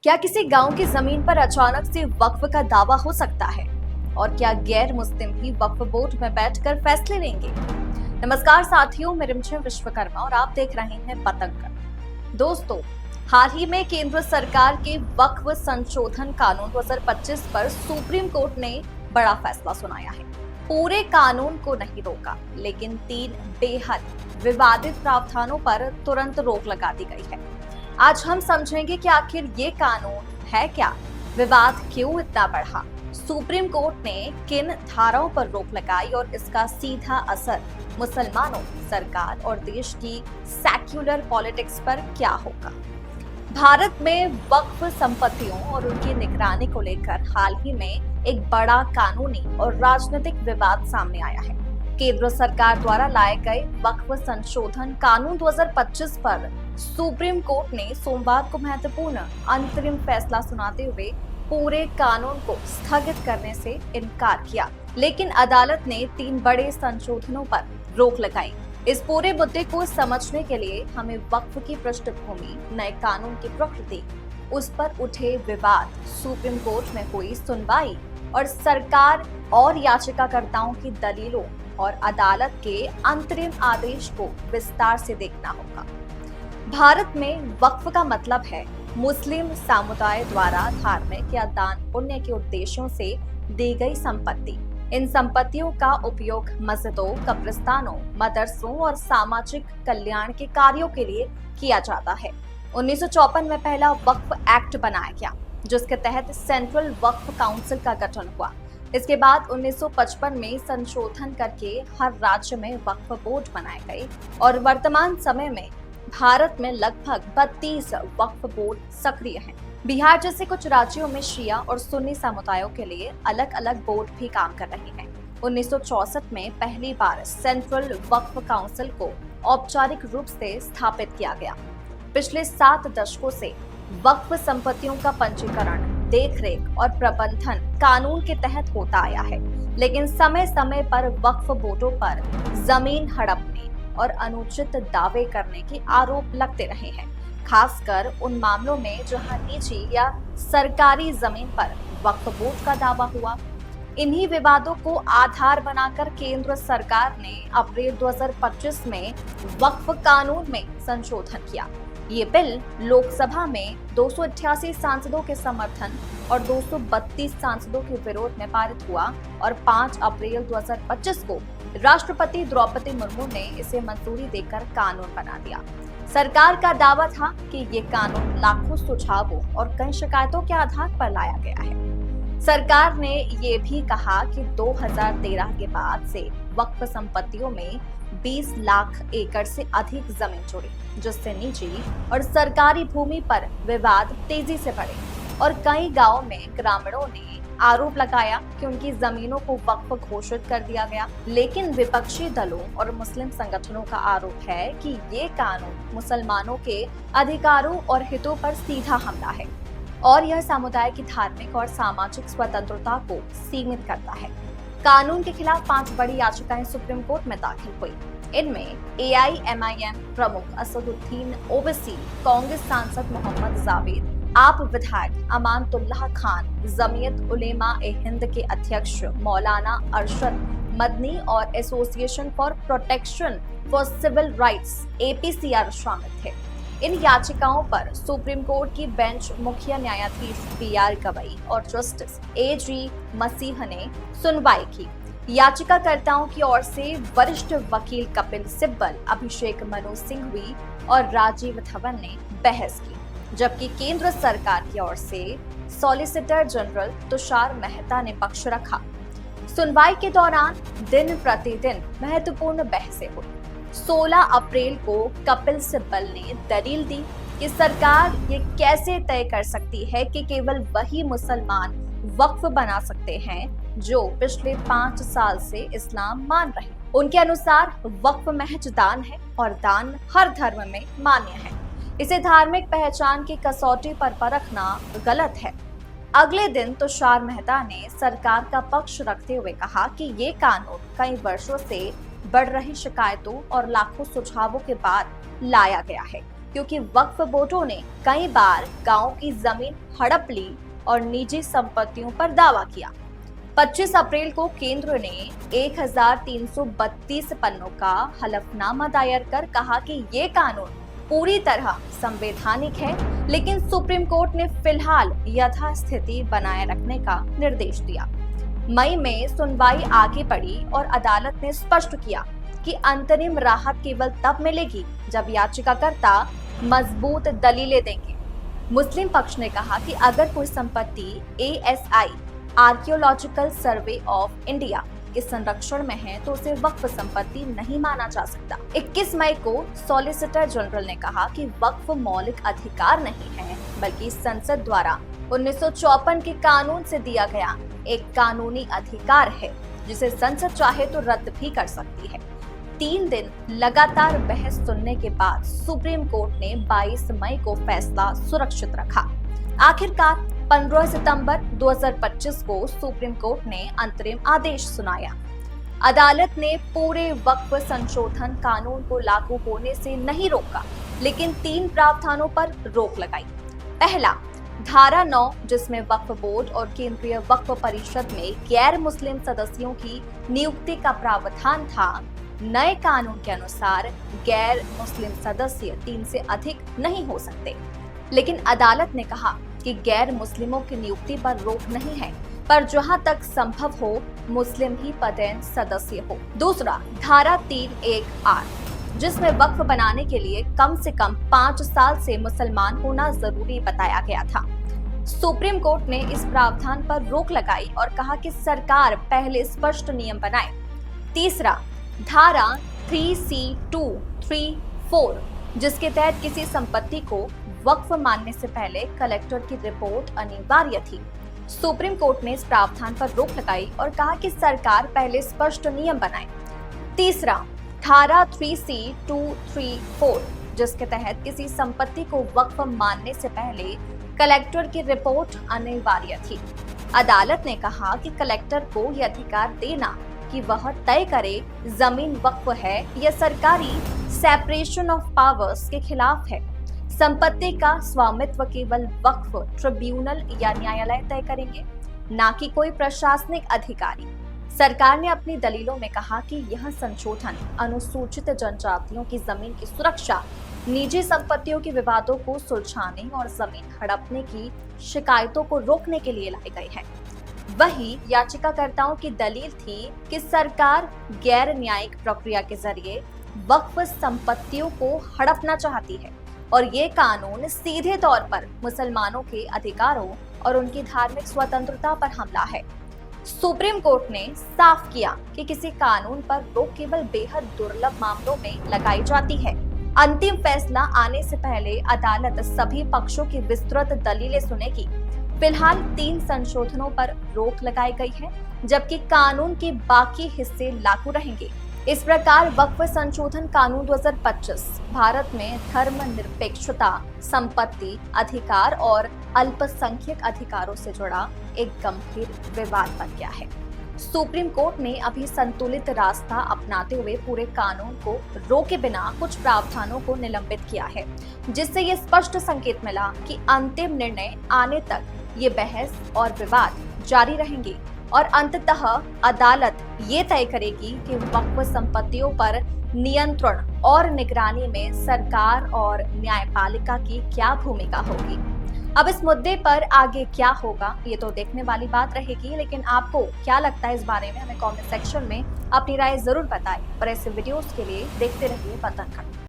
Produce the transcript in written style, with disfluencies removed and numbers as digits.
क्या किसी गांव की जमीन पर अचानक से वक्फ का दावा हो सकता है? और क्या गैर मुस्लिम भी वक्फ बोर्ड में बैठकर फैसले लेंगे? नमस्कार साथियों, मैं रिमझिम विश्वकर्मा और आप देख रहे हैं पतंग। दोस्तों, हाल ही में केंद्र सरकार के वक्फ संशोधन कानून 2025 पर सुप्रीम कोर्ट ने बड़ा फैसला सुनाया है। पूरे कानून को नहीं रोका, लेकिन 3 बेहद विवादित प्रावधानों पर तुरंत रोक लगा दी गई है। आज हम समझेंगे कि आखिर ये कानून है क्या, विवाद क्यों इतना बढ़ा, सुप्रीम कोर्ट ने किन धाराओं पर रोक लगाई और इसका सीधा असर मुसलमानों, सरकार और देश की सेक्युलर पॉलिटिक्स पर क्या होगा। भारत में वक्फ संपत्तियों और उनकी निगरानी को लेकर हाल ही में एक बड़ा कानूनी और राजनीतिक विवाद सामने आया है। केंद्र सरकार द्वारा लाए गए वक्फ संशोधन कानून 2025 पर सुप्रीम कोर्ट ने सोमवार को महत्वपूर्ण अंतरिम फैसला सुनाते हुए पूरे कानून को स्थगित करने से इनकार किया, लेकिन अदालत ने 3 बड़े संशोधनों पर रोक लगाई। इस पूरे मुद्दे को समझने के लिए हमें वक्फ की पृष्ठभूमि, नए कानून की प्रकृति, उस पर उठे विवाद, सुप्रीम कोर्ट में हुई सुनवाई और सरकार और याचिकाकर्ताओं की दलीलों और अदालत के अंतरिम आदेश को विस्तार से देखना होगा। भारत में वक्फ का मतलब है मुस्लिम समुदाय द्वारा धार्मिक या दान पुण्य के उद्देश्यों से दी गई संपत्ति। इन संपत्तियों का उपयोग मस्जिदों, कब्रिस्तानों, मदरसों और सामाजिक कल्याण के कार्यों के लिए किया जाता है। 1954 में पहला वक्फ एक्ट बनाया गया, जिसके तहत सेंट्रल वक्फ काउंसिल का गठन हुआ। इसके बाद 1955 में संशोधन करके हर राज्य में वक्फ बोर्ड बनाए गए और वर्तमान समय में भारत में लगभग 32 वक्फ बोर्ड सक्रिय हैं। बिहार जैसे कुछ राज्यों में शिया और सुन्नी समुदायों के लिए अलग अलग बोर्ड भी काम कर रहे हैं। 1964 में पहली बार सेंट्रल वक्फ काउंसिल को औपचारिक रूप से स्थापित किया गया। पिछले 7 दशकों से वक्फ संपत्तियों का पंजीकरण, देखरेख और प्रबंधन कानून के तहत होता आया है, लेकिन समय समय पर वक्फ बोर्डों पर जमीन हड़पने और अनुचित दावे करने के आरोप लगते रहे हैं, खासकर उन मामलों में जहां निजी या सरकारी जमीन पर वक्फ बोर्ड का दावा हुआ। इन्हीं विवादों को आधार बनाकर केंद्र सरकार ने अप्रैल 2025 में वक्फ कानून में संशोधन किया। ये बिल लोकसभा में 288 सांसदों के समर्थन और 232 सांसदों के विरोध में पारित हुआ और 5 अप्रैल 2025 को राष्ट्रपति द्रौपदी मुर्मू ने इसे मंजूरी देकर कानून बना दिया। सरकार का दावा था कि ये कानून लाखों सुझावों और कई शिकायतों के आधार पर लाया गया है। सरकार ने ये भी कहा कि 2013 के बाद से वक्फ संपत्तियों में 20 लाख एकड़ से अधिक जमीन जुड़ी, जिससे निजी और सरकारी भूमि पर विवाद तेजी से बढ़े और कई गांवों में ग्रामीणों ने आरोप लगाया कि उनकी जमीनों को वक्फ घोषित कर दिया गया। लेकिन विपक्षी दलों और मुस्लिम संगठनों का आरोप है कि ये कानून मुसलमानों के अधिकारों और हितों पर सीधा हमला है और यह समुदाय की धार्मिक और सामाजिक स्वतंत्रता को सीमित करता है। कानून के खिलाफ 5 बड़ी याचिकाएं सुप्रीम कोर्ट में दाखिल हुई। इनमें AIMIM प्रमुख असदुद्दीन ओवैसी, कांग्रेस सांसद मोहम्मद जावेद, आप विधायक अमानतुल्लाह खान, जमीयत उलेमा-ए-हिंद के अध्यक्ष मौलाना अरशद मदनी और association for protection for civil rights APCR शामिल थे। इन याचिकाओं पर सुप्रीम कोर्ट की बेंच मुख्य न्यायाधीश PR गवई और जस्टिस AG मसीह ने सुनवाई की। याचिकाकर्ताओं की ओर से वरिष्ठ वकील कपिल सिब्बल, अभिषेक मनु सिंघवी और राजीव धवन ने बहस की, जबकि केंद्र सरकार की ओर से सॉलिसिटर जनरल तुषार मेहता ने पक्ष रखा। सुनवाई के दौरान दिन प्रतिदिन महत्वपूर्ण बहसें हुई। 16 अप्रैल को कपिल सिब्बल ने दलील दी कि सरकार ये कैसे तय कर सकती है कि केवल वही मुसलमान वक्फ बना सकते हैं जो पिछले 5 साल से इस्लाम मान रहे। उनके अनुसार वक्फ महज दान है और दान हर धर्म में मान्य है। इसे धार्मिक पहचान की कसौटी पर परखना गलत है। अगले दिन तुषार मेहता ने सरकार का पक्ष रखते हुए कहा कि ये कानून कई वर्षों से बढ़ रही शिकायतों और लाखों सुझावों के बाद लाया गया है क्योंकि वक्फ बोर्डों ने कई बार गांव की जमीन हड़प ली और निजी संपत्तियों पर दावा किया। 25 अप्रैल को केंद्र ने 1332 पन्नों का हलफनामा दायर कर कहा कि ये कानून पूरी तरह संवैधानिक है, लेकिन सुप्रीम कोर्ट ने फिलहाल यथास्थिति बनाए रखने का निर्देश दिया। मई में सुनवाई आगे बढ़ी और अदालत ने स्पष्ट किया कि अंतरिम राहत केवल तब मिलेगी जब याचिकाकर्ता मजबूत दलीलें देंगे। मुस्लिम पक्ष ने कहा कि अगर कोई संपत्ति ASI archaeological survey of India के संरक्षण में है तो उसे वक्फ संपत्ति नहीं माना जा सकता। 21 मई को सॉलिसिटर जनरल ने कहा कि वक्फ मौलिक अधिकार नहीं है, बल्कि संसद द्वारा 1954 के कानून से दिया गया एक कानूनी अधिकार है, जिसे संसद चाहे तो रद्द भी कर सकती है। 3 दिन लगातार बहस सुनने के बाद सुप्रीम कोर्ट ने 22 मई को फैसला सुरक्षित रखा। आखिरकार 15 सितंबर 2025 को सुप्रीम कोर्ट ने अंतरिम आदेश सुनाया। अदालत ने पूरे वक्फ संशोधन कानून को लागू होने से नहीं रोका, लेकिन 3 प्रावधानों पर रोक लगाई। पहला, धारा 9, जिसमें वक्फ बोर्ड और केंद्रीय वक्फ परिषद में गैर मुस्लिम सदस्यों की नियुक्ति का प्रावधान था। नए कानून के अनुसार गैर मुस्लिम सदस्य 3 से अधिक नहीं हो सकते, लेकिन अदालत ने कहा कि गैर मुस्लिमों की नियुक्ति पर रोक नहीं है, पर जहां तक संभव हो मुस्लिम ही पदेन सदस्य हो। दूसरा, धारा 3(1)(r), जिसमें वक्फ बनाने के लिए कम से कम 5 साल से मुसलमान होना जरूरी बताया गया था। सुप्रीम कोर्ट ने इस प्रावधान पर रोक लगाई और कहा कि सरकार पहले स्पष्ट नियम बनाए। तीसरा, धारा 3C(2)(3)(4), जिसके तहत किसी संपत्ति को वक्फ मानने से पहले कलेक्टर की रिपोर्ट अनिवार्य थी। सुप्रीम कोर्ट ने इस प्रावधान पर रोक लगाई और कहा कि सरकार पहले स्पष्ट नियम बनाए। तीसरा, धारा 3C(2)(3)(4), जिसके तहत किसी संपत्ति को वक्फ मानने से पहले कलेक्टर की रिपोर्ट अनिवार्य थी। अदालत ने कहा कि कलेक्टर को यह अधिकार देना कि वह तय करे जमीन वक्फ है या सरकारी सेपरेशन ऑफ पावर्स के खिलाफ है। संपत्ति का स्वामित्व केवल वक्फ ट्रिब्यूनल या न्यायालय तय करेंगे, ना कि कोई प्रशासनिक अधिकारी। सरकार ने अपनी दलीलों में कहा कि यह संशोधन अनुसूचित जनजातियों की जमीन की सुरक्षा, निजी संपत्तियों के विवादों को सुलझाने और जमीन हड़पने की शिकायतों को रोकने के लिए लाए गए हैं। वही याचिकाकर्ताओं की दलील थी कि सरकार गैर न्यायिक प्रक्रिया के जरिए वक्फ संपत्तियों को हड़पना चाहती है और ये कानून सीधे तौर पर मुसलमानों के अधिकारों और उनकी धार्मिक स्वतंत्रता पर हमला है। सुप्रीम कोर्ट ने साफ किया कि किसी कानून पर रोक केवल बेहद दुर्लभ मामलों में लगाई जाती है। अंतिम फैसला आने से पहले अदालत सभी पक्षों की विस्तृत दलीलें सुनेगी। फिलहाल 3 संशोधनों पर रोक लगाई गई है, जबकि कानून के बाकी हिस्से लागू रहेंगे। इस प्रकार वक्फ संशोधन कानून 2025 भारत में धर्मनिरपेक्षता, संपत्ति अधिकार और अल्पसंख्यक अधिकारों से जुड़ा एक गंभीर विवाद बन गया है। सुप्रीम कोर्ट ने अभी संतुलित रास्ता अपनाते हुए पूरे कानून को रोके बिना कुछ प्रावधानों को निलंबित किया है, जिससे ये स्पष्ट संकेत मिला कि अंतिम निर्णय आने तक ये बहस और विवाद जारी रहेंगे और अंततः अदालत ये तय करेगी कि वक्फ संपत्तियों पर नियंत्रण और निगरानी में सरकार और न्यायपालिका की क्या भूमिका होगी। अब इस मुद्दे पर आगे क्या होगा ये तो देखने वाली बात रहेगी, लेकिन आपको क्या लगता है इस बारे में हमें कमेंट सेक्शन में अपनी राय जरूर बताएं। और ऐसे वीडियोस के लिए देखते रहिए वतन खबर।